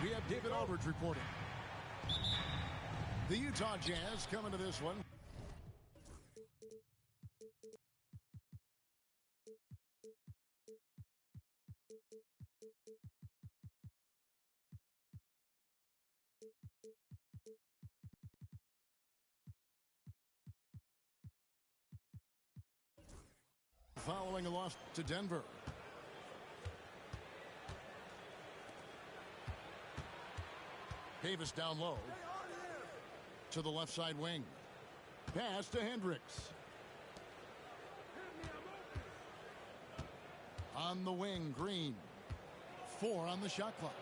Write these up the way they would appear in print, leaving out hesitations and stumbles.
we have David Aldridge reporting. The Utah Jazz coming to this one. Following a loss to Denver. Davis down low to the left side wing. Pass to Hendricks. On the wing, Green. 4 on the shot clock.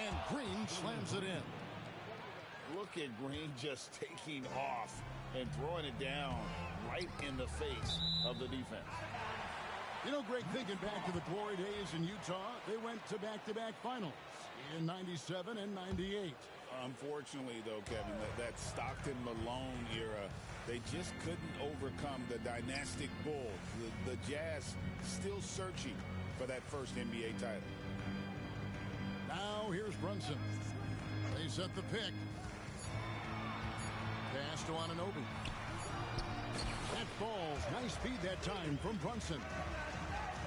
And Green slams it in. Look at Green just taking off and throwing it down right in the face of the defense. You know, Greg, thinking back to the glory days in Utah, they went to back-to-back finals in 97 and 98. Unfortunately, though, Kevin, that Stockton-Malone era, they just couldn't overcome the dynastic Bulls. The Jazz still searching for that first NBA title. Now here's Brunson. They set the pick. Pass to Anunoby. That falls. Nice feed that time from Brunson.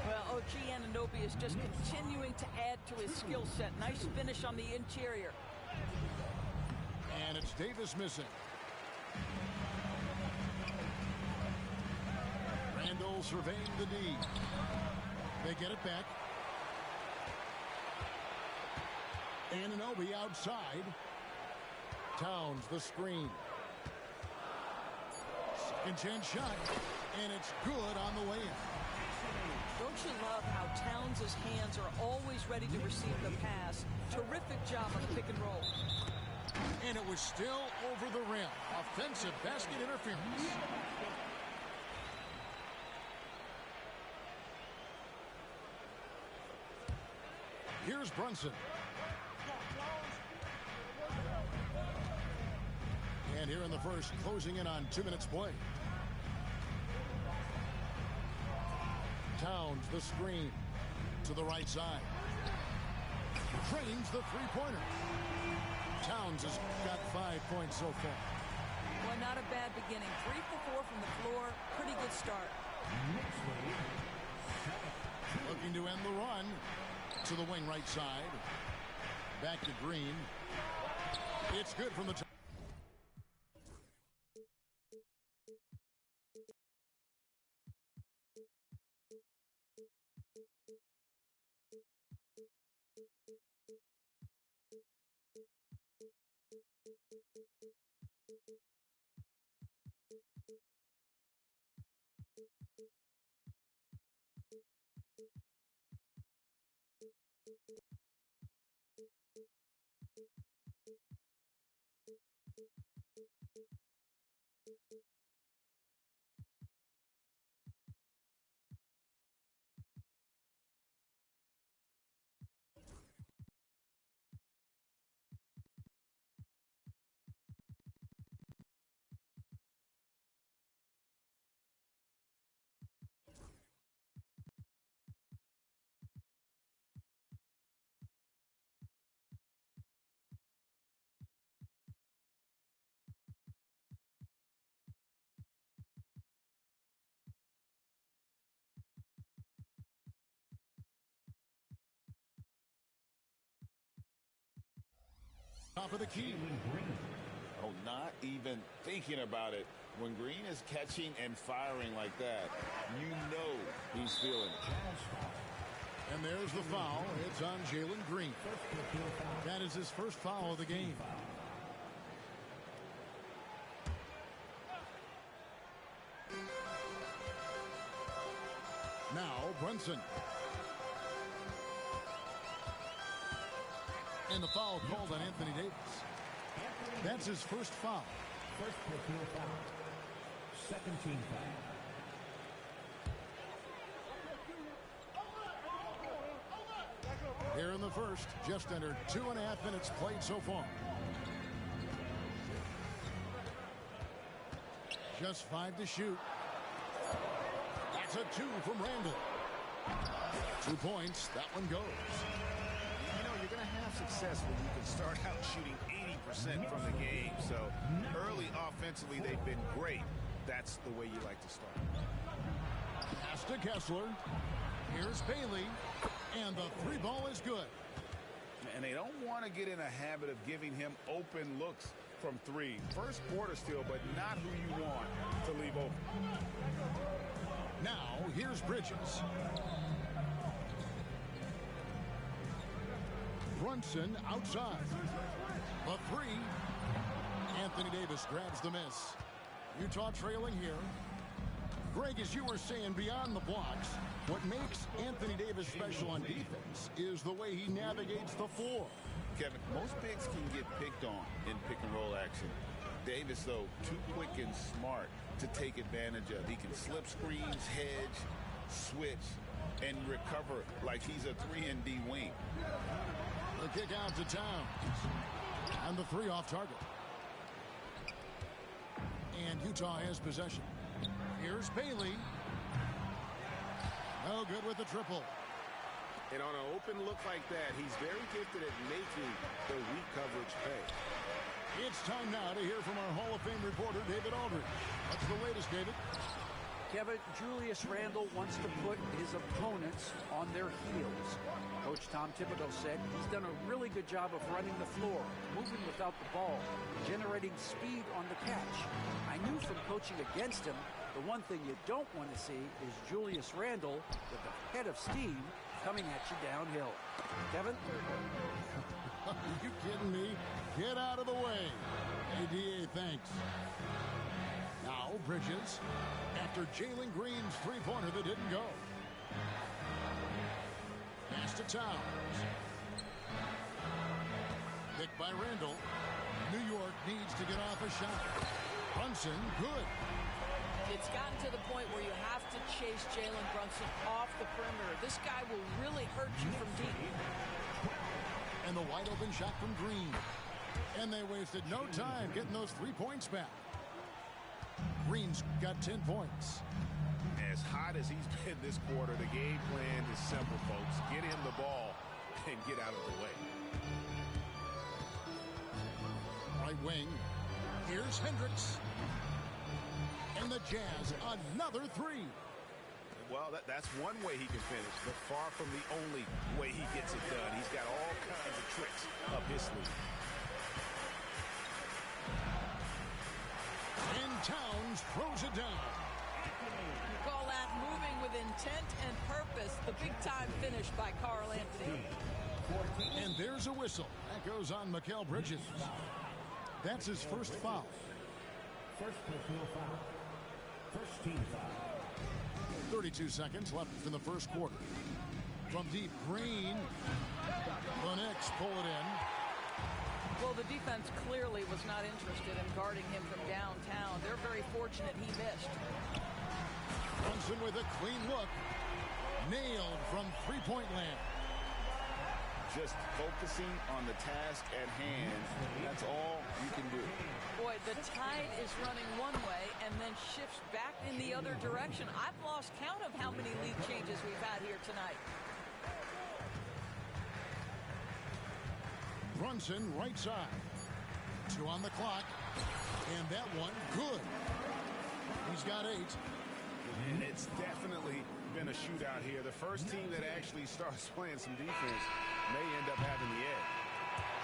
Well, OG Anunoby is just continuing to add to his skill set. Nice finish on the interior. And it's Davis missing. Randall surveying the D. They get it back. Anunoby outside. Towns the screen. Second chance shot. And it's good on the way in. Don't you love how Towns' hands are always ready to receive the pass? Terrific job on the pick and roll. And it was still over the rim. Offensive basket interference. Here's Brunson. And here in the first, closing in on 2 minutes play. Towns the screen to the right side. Trains the three-pointer. Towns has got 5 points so far. Well, not a bad beginning. 3 for 4 from the floor. Pretty good start. Looking to end the run to the wing right side. Back to Green. It's good from the top. Top of the key. Oh, not even thinking about it. When Green is catching and firing like that, you know he's feeling it. And there's the foul. It's on Jalen Green. That is his first foul of the game. Now Brunson. And the foul called on Anthony Davis. That's his first foul. First personal foul. Second team foul. Here in the first, just under 2.5 minutes played so far. Just 5 to shoot. That's a 2 from Randall. 2 points. That one goes. You know, you're going to have success success when you can start out shooting 80% from the game. So early offensively, they've been great. That's the way you like to start. Pass to Kessler. Here's Bailey. And the three ball is good. And they don't want to get in a habit of giving him open looks from three. First quarter still, but not who you want to leave open. Now, here's Bridges. Brunson outside. The three. Anthony Davis grabs the miss. Utah trailing here. Greg, as you were saying, beyond the blocks, what makes Anthony Davis special on defense is the way he navigates the floor. Kevin, most bigs can get picked on in pick-and-roll action. Davis, though, too quick and smart to take advantage of. He can slip screens, hedge, switch, and recover like he's a 3-and-D wing. The kick out to Towns. And the three off target. And Utah has possession. Here's Bailey. No good with the triple. And on an open look like that, he's very gifted at making the weak coverage pay. It's time now to hear from our Hall of Fame reporter, David Aldridge. What's the latest, David? Kevin, Julius Randle wants to put his opponents on their heels. Coach Tom Thibodeau said he's done a really good job of running the floor, moving without the ball, generating speed on the catch. I knew from coaching against him, the one thing you don't want to see is Julius Randle with the head of steam coming at you downhill. Kevin? Are you kidding me? Get out of the way. ADA, thanks. Now Bridges after Jalen Green's three-pointer that didn't go. Pass to Towns. Picked by Randle. New York needs to get off a shot. Brunson, good. It's gotten to the point where you have to chase Jalen Brunson off the perimeter. This guy will really hurt you from deep. And the wide open shot from Green. And they wasted no time getting those 3 points back. Green's got 10 points. As hot as he's been this quarter, the game plan is simple, folks. Get him the ball and get out of the way. Right wing. Here's Hendricks. And the Jazz, another three. Well, that's one way he can finish, but far from the only way he gets it done. He's got all kinds of tricks up his sleeve. And Towns throws it down. You call that moving with intent and purpose. The big-time finish by Karl Anthony. And there's a whistle. That goes on Mikal Bridges. That's his first foul. First personal foul. First team foul. 32 seconds left in the first quarter. From deep, Green. The Knicks pull it in. Well, the defense clearly was not interested in guarding him from downtown. They're very fortunate he missed. Brunson with a clean look. Nailed from three-point land. Just focusing on the task at hand. That's all you can do. Boy, the tide is running one way and then shifts back in the other direction. I've lost count of how many lead changes we've had here tonight. Brunson right side. 2 on the clock. And that one good. He's got 8. And it's definitely been a shootout here. The first team that actually starts playing some defense may end up having the edge.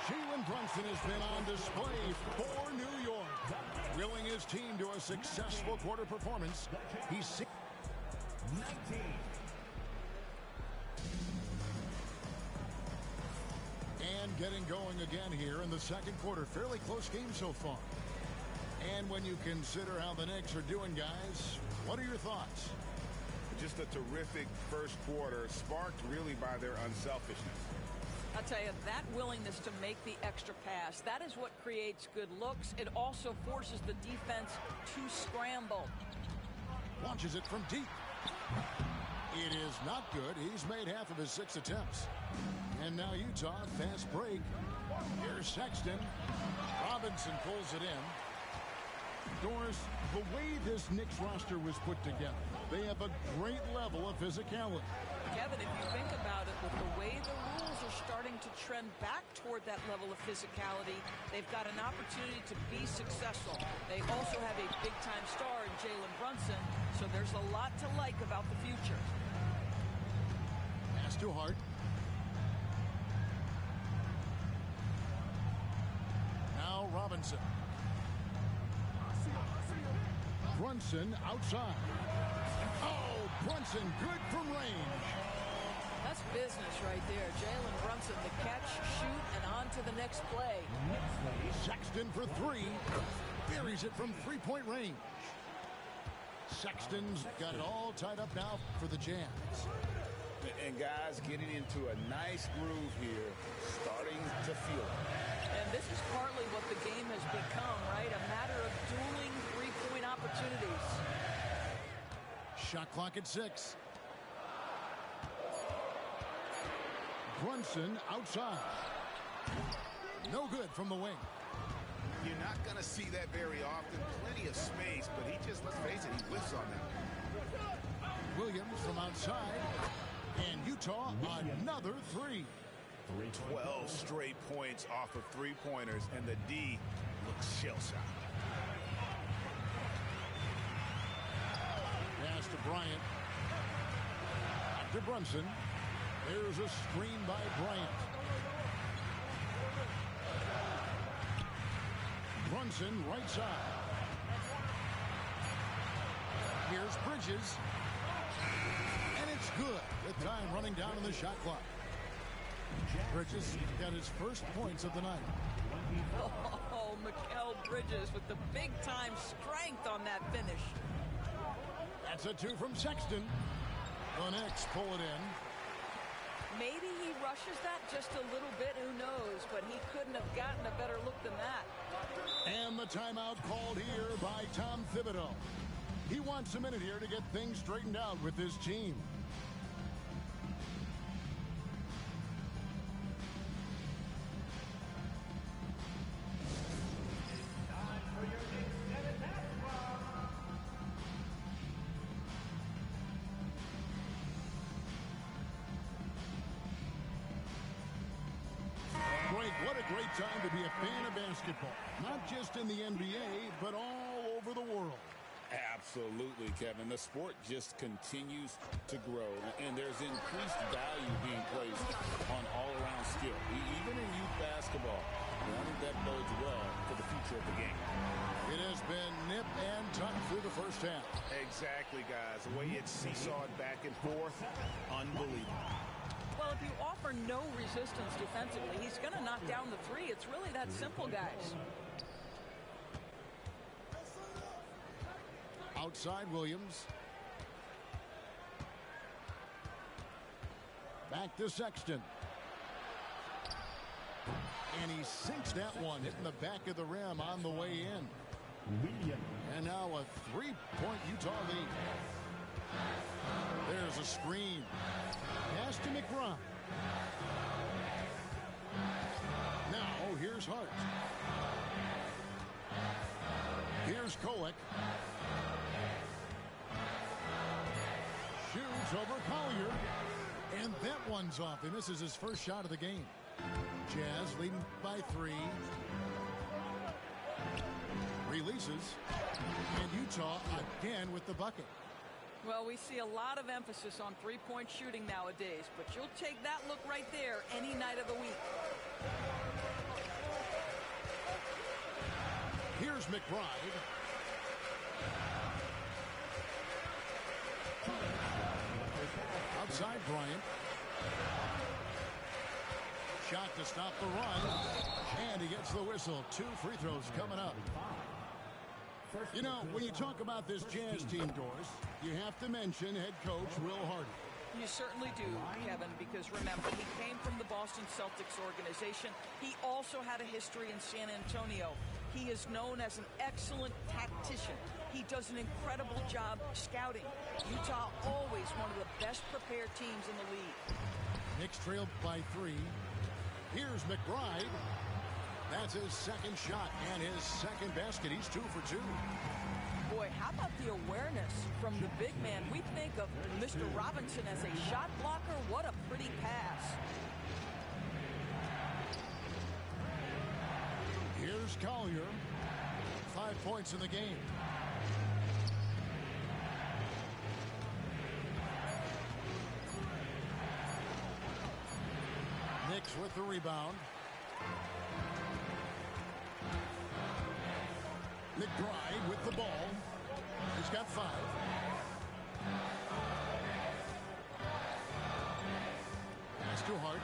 Jalen Brunson has been on display for New York, willing his team to a successful quarter performance. He's 19. And getting going again here in the second quarter. Fairly close game so far. And when you consider how the Knicks are doing, guys, what are your thoughts? Just a terrific first quarter, sparked really by their unselfishness. I'll tell you, that willingness to make the extra pass, that is what creates good looks. It also forces the defense to scramble. Launches it from deep. It is not good. He's made half of his 6 attempts. And now Utah, fast break. Here's Sexton. Robinson pulls it in. Doris, the way this Knicks roster was put together, they have a great level of physicality. Kevin, if you think about it, with the way the rules are starting to trend back toward that level of physicality, they've got an opportunity to be successful. They also have a big-time star in Jalen Brunson, so there's a lot to like about the future. Pass to Hart. Now Robinson. Brunson outside. Oh, Brunson good from range. That's business right there. Jalen Brunson, the catch, shoot, and on to the next play. Sexton for three. Buries it from three-point range. Sexton's got it all tied up now for the Jazz. And guys getting into a nice groove here, starting to feel it. And this is partly what the game has become, right? A matter of dueling three-point opportunities. Shot clock at 6. Brunson outside. No good from the wing. You're not going to see that very often. Plenty of space, but he just, let's face it, he whiffs on that. Williams from outside. And Utah, another three. 12 straight points off of three-pointers, and the D looks shell-shocked. Pass to Bryant. Back to Brunson. There's a screen by Bryant. Brunson right side. Here's Bridges. And it's good. The time running down in the shot clock. Bridges got his first points of the night. Oh, Mikal Bridges with the big-time strength on that finish. That's a two from Sexton. The Knicks pull it in. Maybe he rushes that just a little bit, who knows, but he couldn't have gotten a better look than that. And the timeout called here by Tom Thibodeau. He wants a minute here to get things straightened out with his team. What a great time to be a fan of basketball. Not just in the NBA, but all over the world. Absolutely, Kevin. The sport just continues to grow, and there's increased value being placed on all-around skill, even in youth basketball. I think that bodes well for the future of the game. It has been nip and tuck through the first half. Exactly, guys. The way it's seesawed back and forth, unbelievable. Well, if you offer no resistance defensively, he's going to knock down the three. It's really that simple, guys. Outside Williams. Back to Sexton. And he sinks that one, hitting the back of the rim on the way in. And now a three-point Utah lead. There's a screen. Pass to McBride. Now here's Hart. Here's Kolek. Shoots over Collier. And that one's off. He misses his first shot of the game. Jazz leading by 3. Releases. And Utah again with the bucket. Well, we see a lot of emphasis on three-point shooting nowadays, but you'll take that look right there any night of the week. Here's McBride. Outside Bryant. Shot to stop the run. And he gets the whistle. 2 free throws coming up. You know, when you talk about this Jazz team, Doris, you have to mention head coach Will Hardy. You certainly do, Kevin, because remember, he came from the Boston Celtics organization. He also had a history in San Antonio. He is known as an excellent tactician. He does an incredible job scouting. Utah always one of the best prepared teams in the league. Knicks trailed by 3. Here's McBride. That's his second shot and his second basket. He's 2 for 2. Boy, boy, how about the awareness from the big man? We think of Mr. Robinson as a shot blocker. What a pretty pass. Here's Collier. 5 points in the game. Knicks with the rebound. McBride with the ball. He's got 5. That's too hard.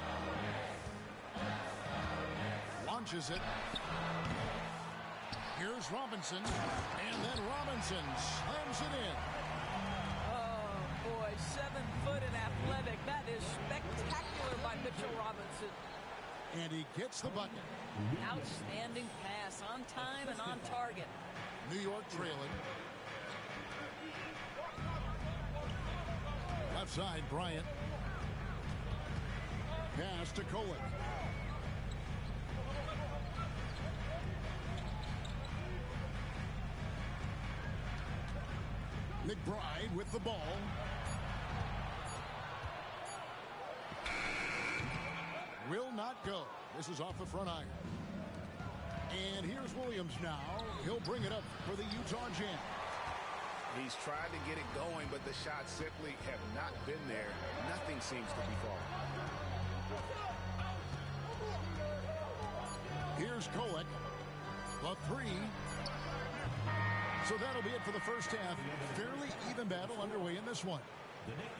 Launches it. Here's Robinson. And then Robinson slams it in. Oh, boy, 7 foot and athletic. That is spectacular by Mitchell Robinson. And he gets the bucket. Outstanding pass, on time and on target. New York trailing. Left side, Bryant. Pass to Kolek. McBride with the ball. Will not go. This is off the front iron. And here's Williams now. He'll bring it up for the Utah Jazz. He's tried to get it going, but the shots simply have not been there. Nothing seems to be falling. Here's Kolek. The 3. So that'll be it for the first half. Fairly even battle underway in this one.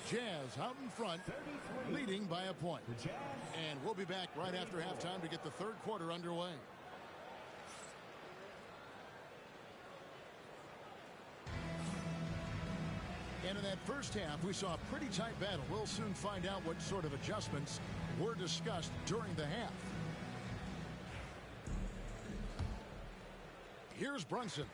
Jazz out in front, leading by a point. And we'll be back right after halftime to get the third quarter underway. And in that first half, we saw a pretty tight battle. We'll soon find out what sort of adjustments were discussed during the half. Here's Brunson.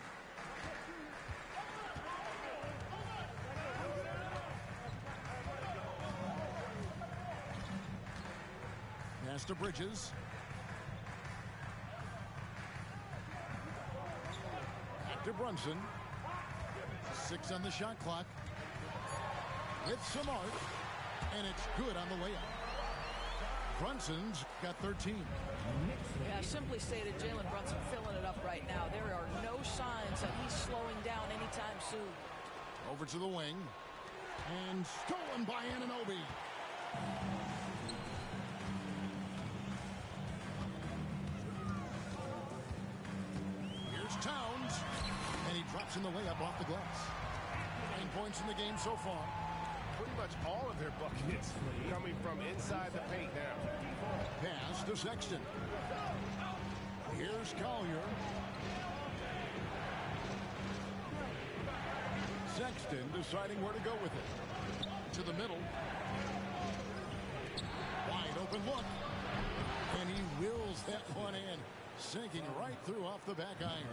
Pass to Bridges. Back to Brunson. 6 on the shot clock. With some art. And it's good on the layup. Brunson's got 13. Yeah, simply stated, Jalen Brunson filling it up right now. There are no signs that he's slowing down anytime soon. Over to the wing. And stolen by Anunoby. Here's Towns. And he drops in the layup off the glass. 9 points in the game so far. Pretty much all of their buckets coming from inside the paint now. Pass to Sexton. Here's Collier. Sexton deciding where to go with it. To the middle. Wide open look. And he wills that one in. Sinking right through off the back iron.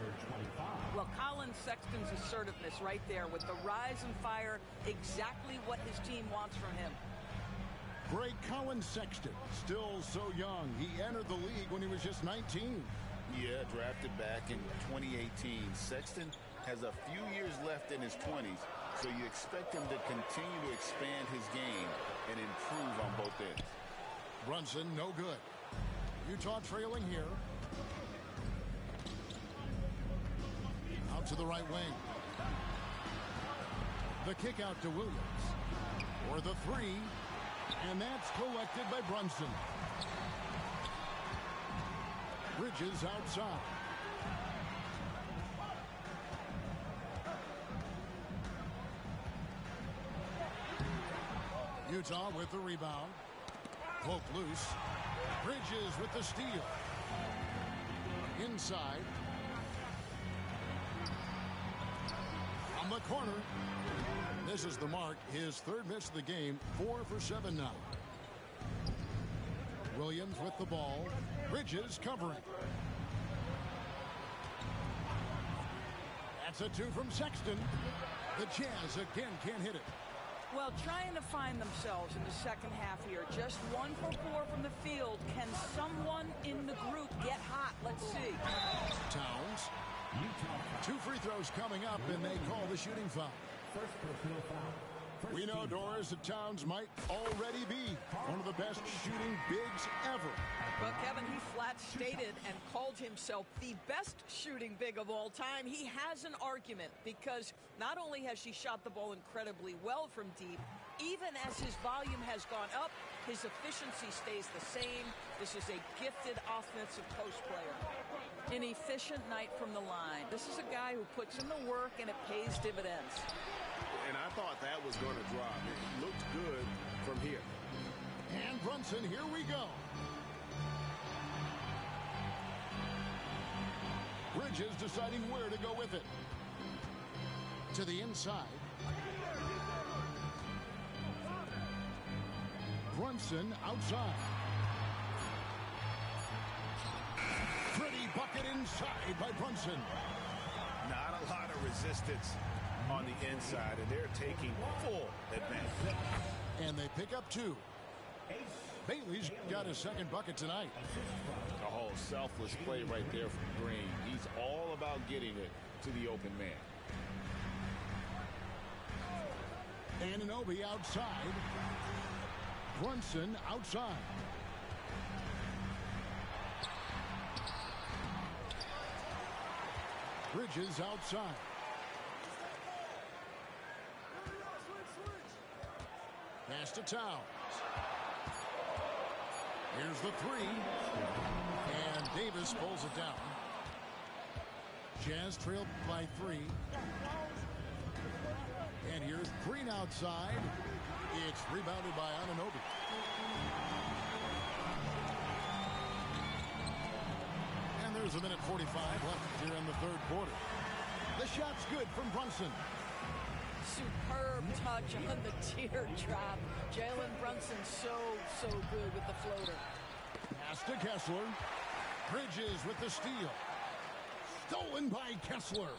Well, Colin Sexton's assertiveness right there with the rise and fire, exactly what his team wants from him. Great Colin Sexton, still so young. He entered the league when he was just 19. Yeah, drafted back in 2018. Sexton has a few years left in his 20s, so you expect him to continue to expand his game and improve on both ends. Brunson, no good. Utah trailing here. Out to the right wing. The kick out to Williams. For the 3. And that's collected by Brunson. Bridges outside. Utah with the rebound. Poke loose. Bridges with the steal. Inside. On the corner. This is the mark. His 3rd miss of the game. 4 for 7 now. Williams with the ball. Bridges covering. That's a 2 from Sexton. The Jazz again can't hit it. Well, trying to find themselves in the second half here. Just 1 for 4 from the field. Can someone in the group get hot? Let's see. Towns. 2 free throws coming up, and they call the shooting foul. First personal foul. We know, Doris, that Towns might already be one of the best shooting bigs ever. Well, Kevin, he flat stated and called himself the best shooting big of all time. He has an argument because not only has he shot the ball incredibly well from deep, even as his volume has gone up, his efficiency stays the same. This is a gifted offensive post player. An efficient night from the line. This is a guy who puts in the work and it pays dividends. And I thought that was going to drop. It looked good from here. And Brunson, here we go. Bridges deciding where to go with it. To the inside. Brunson outside. Pretty bucket inside by Brunson. Not a lot of resistance on the inside, and they're taking full advantage. And they pick up 2. Bailey's got his second bucket tonight. A whole selfless play right there from Green. He's all about getting it to the open man. Anunoby outside. Brunson outside. Bridges outside. Pass to Towns. Here's the 3. And Davis pulls it down. Jazz trailed by 3. And here's Green outside. It's rebounded by Anunoby. And there's a minute 45 left here in the third quarter. The shot's good from Brunson. Superb touch on the teardrop. Jalen Brunson so good with the floater. Pass to Kessler. Bridges with the steal. Stolen by Kessler.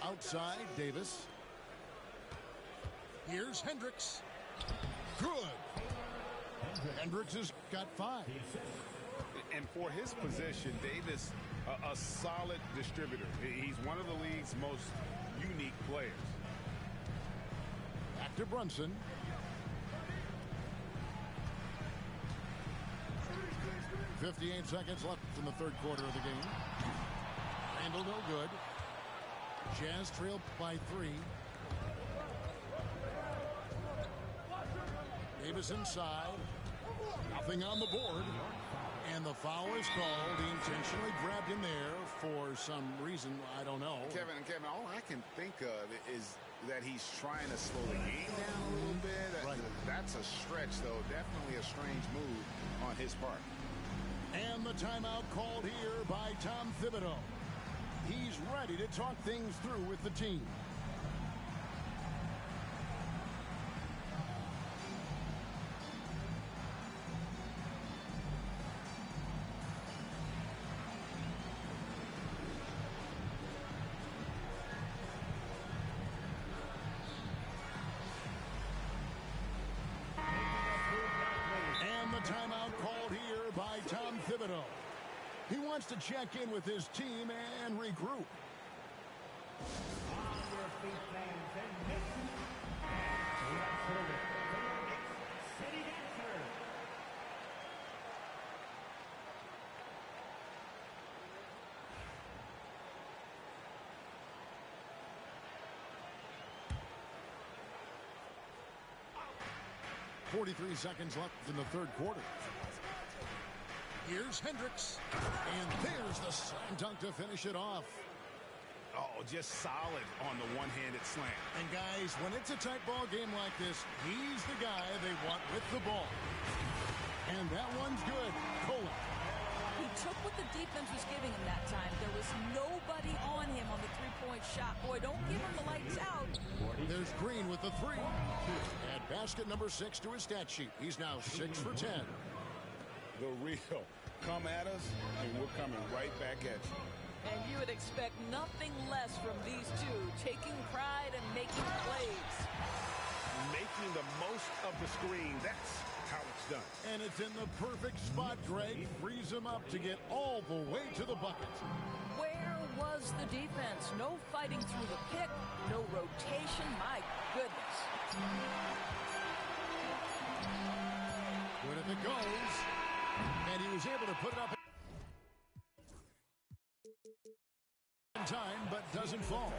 Outside, Davis. Here's Hendricks. Good. Hendricks has got 5. And for his position, Davis, a solid distributor. He's one of the league's most unique players. Back to Brunson. .58 seconds left in the third quarter of the game. Randall no good. Jazz trailed by 3. Davis inside. Nothing on the board. And the foul is called. He intentionally grabbed him there for some reason. I don't know. Kevin, all I can think of is that he's trying to slow the game down a little bit. Right. That's a stretch, though. Definitely a strange move on his part. And the timeout called here by Tom Thibodeau. He's ready to talk things through with the team. Timeout called here by Tom Thibodeau. He wants to check in with his team and regroup. On your feet, fans, and Mason. City Dancer. .43 seconds left in the third quarter. Here's Hendricks. And there's the slam dunk to finish it off. Oh, just solid on the one-handed slam. And guys, when it's a tight ball game like this, he's the guy they want with the ball. And that one's good. Cola. He took what the defense was giving him that time. There was nobody on him on the three-point shot. Boy, don't give him the lights out. There's Green with the 3. Add basket number 6 to his stat sheet. He's now 6 for 10. The real. Come at us, and we're coming right back at you. And you would expect nothing less from these two, taking pride and making plays. Making the most of the screen. That's how it's done. And it's in the perfect spot, Greg. Frees him up to get all the way to the bucket. Where was the defense? No fighting through the pick, no rotation. My goodness. Good if it goes. And he was able to put it up in time, but doesn't fall.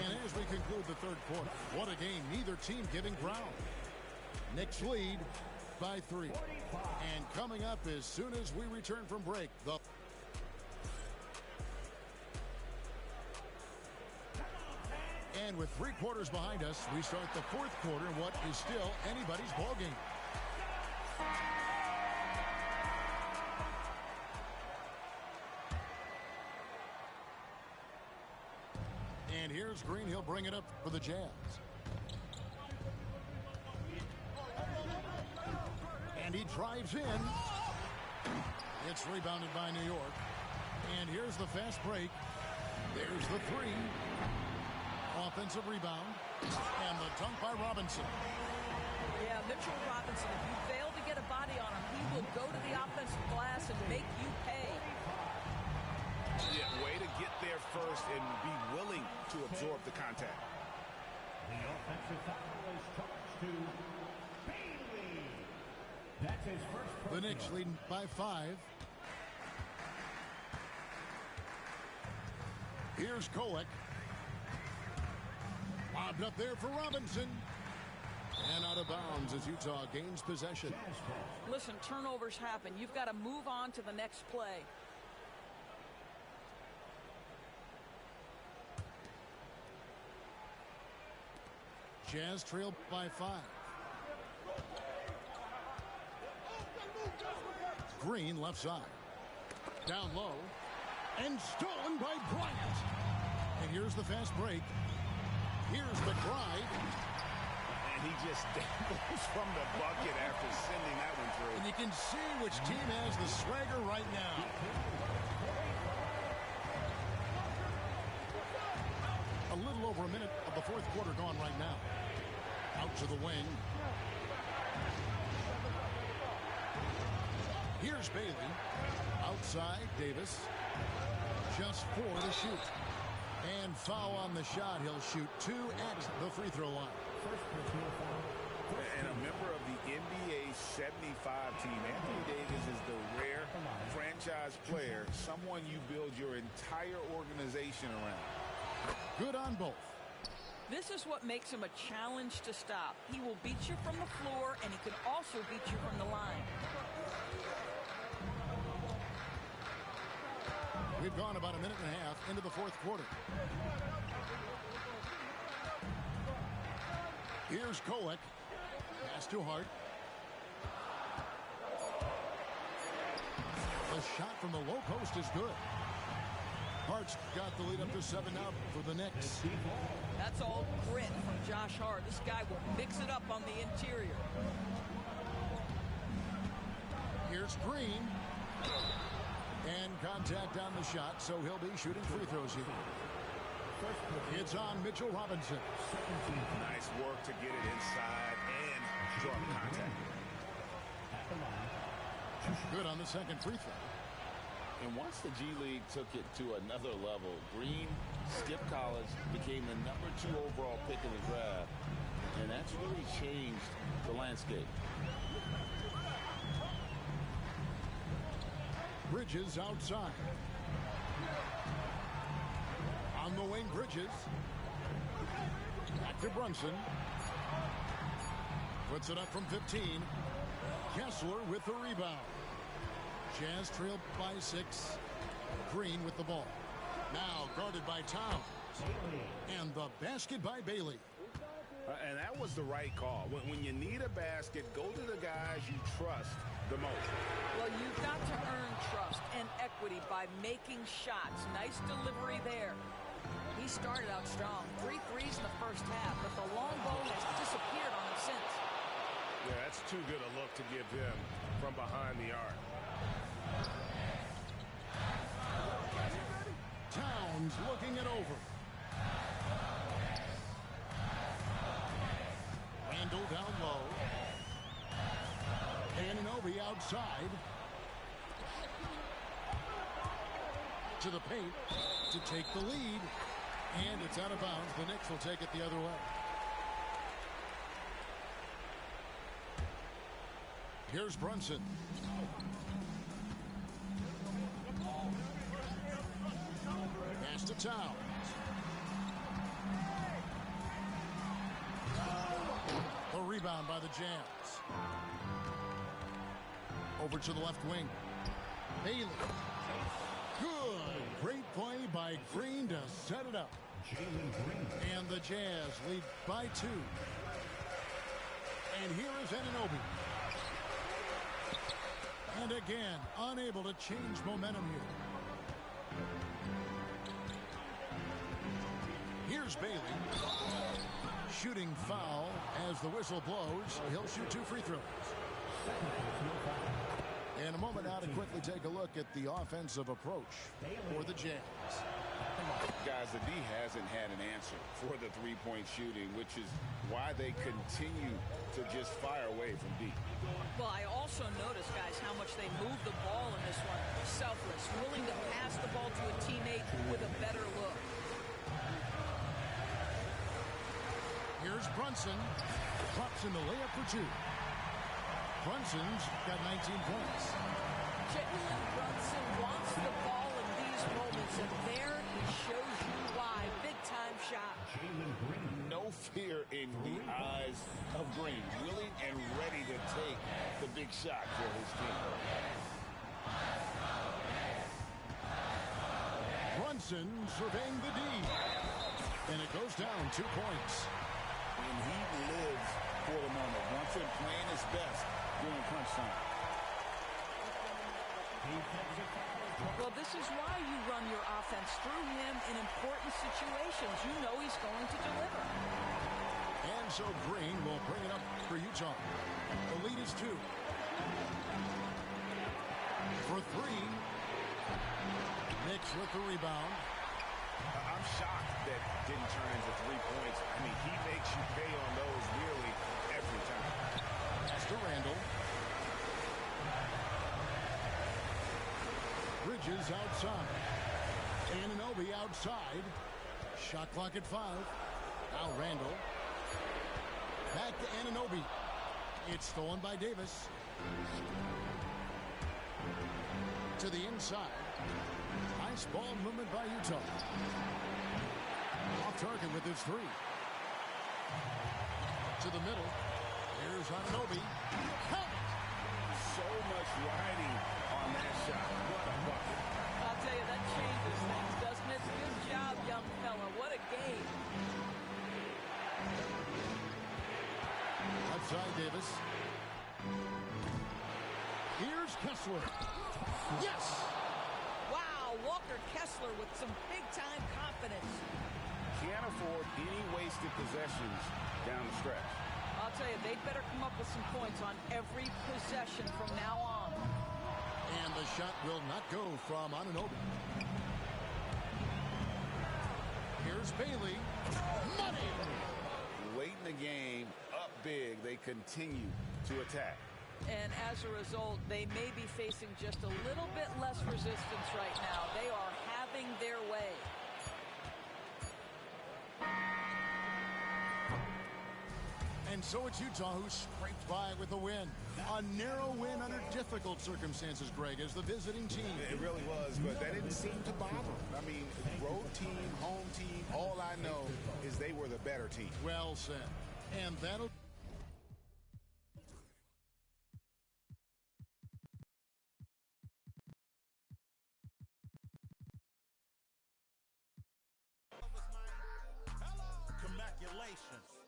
And as we conclude the third quarter, what a game. Neither team giving ground. Knicks lead by 3. And coming up as soon as we return from break, And with 3 quarters behind us, we start the fourth quarter in what is still anybody's ballgame. And here's Green. He'll bring it up for the Jazz. And he drives in. It's rebounded by New York. And here's the fast break. There's the 3. Offensive rebound. And the dunk by Robinson. Yeah, Mitchell Robinson, if you fail to get a body on him, he will go to the offensive glass and make you pay. Yeah, way to get there first and be willing to absorb the contact. The offensive foul is charged to Bailey. That's his first personal. The Knicks leading by 5. Here's Kolek. Lobbed up there for Robinson. And out of bounds as Utah gains possession. Listen, turnovers happen. You've got to move on to the next play. Jazz trailed by 5. Green left side. Down low. And stolen by Bryant. And here's the fast break. Here's the drive. And he just goes from the bucket after sending that one through. And you can see which team has the swagger right now. A little over a minute of the fourth quarter gone right now. Out to the wing. Here's Bailey. Outside, Davis. Just 4 to shoot. And foul on the shot. He'll shoot 2 at the free throw line. And a member of the NBA 75 team, Anthony Davis is the rare franchise player, someone you build your entire organization around. Good on both. This is what makes him a challenge to stop. He will beat you from the floor, and he can also beat you from the line. We've gone about a minute and a half into the fourth quarter. Here's Kolek. Pass to Hart. The shot from the low post is good. Hart's got the lead up to 7 now for the Knicks. That's all grit from Josh Hart. This guy will mix it up on the interior. Here's Green. And contact on the shot, so he'll be shooting free throws here. It's on Mitchell Robinson. Nice work to get it inside and draw contact. Good on the second free throw. And once the G League took it to another level, Green skipped college, became the #2 overall pick in the draft, and that's really changed the landscape. Bridges outside. On the wing, Bridges. Back to Brunson. Puts it up from 15. Kessler with the rebound. Jazz trailed by 6. Green with the ball. Now guarded by Towns. And the basket by Bailey. And that was the right call. When you need a basket, go to the guys you trust the most. Well, you've got to earn trust and equity by making shots. Nice delivery there. He started out strong. 3 threes in the first half, but the long ball has disappeared on him since. Yeah, that's too good a look to give him from behind the arc. Towns looking it over. Randall down low. Anunoby outside. To the paint to take the lead. And it's out of bounds. The Knicks will take it the other way. Here's Brunson. Pass to Towns. The rebound by the Jazz. Over to the left wing. Bailey. Good. Great play by Green to set it up. And the Jazz lead by 2. And here is Anunoby. And again, unable to change momentum here. Here's Bailey. Shooting foul as the whistle blows. He'll shoot 2 free throws. And a moment now to quickly take a look at the offensive approach for the Jazz. Guys, the D hasn't had an answer for the three-point shooting, which is why they continue to just fire away from deep. Well, I also noticed, guys, how much they move the ball in this one. Selfless, willing to pass the ball to a teammate with a better look. Here's Brunson. Drops in the layup for 2. Brunson's got 19 points. Jalen Brunson wants the ball in these moments, and there he shows you why. Big-time shot. No fear in the eyes of Green. Willing and ready to take the big shot for his team. Brunson surveying the D. And it goes down 2 points. And he lives for the moment. Brunson playing his best during crunch time. Well, this is why you run your offense through him in important situations. You know he's going to deliver. And so Green will bring it up for Utah. The lead is 2. For 3. Knicks with the rebound. I'm shocked that didn't turn into 3 points. I mean, he makes you pay on those nearly every time. Pass to Randall. Bridges outside. Anunoby outside. Shot clock at 5. Now Randall. Back to Anunoby. It's stolen by Davis. To the inside. Nice ball movement by Utah. Off target with his 3. To the middle. Here's Anunoby. So much riding on that shot. What a bucket. I'll tell you, that changes things, doesn't it? Good job, young fella. What a game. Outside Davis. Here's Kessler. Yes! Wow, Walker Kessler with some big-time confidence. Can't afford any wasted possessions down the stretch. I'll tell you, they'd better come up with some points on every possession from now on. And the shot will not go from Anunoby. Here's Bailey. Money! Late in the game, up big, they continue to attack. And as a result, they may be facing just a little bit less resistance right now. They are having their way. And so it's Utah who scraped by with a win. A narrow win under difficult circumstances, Greg, as the visiting team. It really was, but that didn't seem to bother them. I mean, road team, home team, all I know is they were the better team. Well said. And that'll... Congratulations.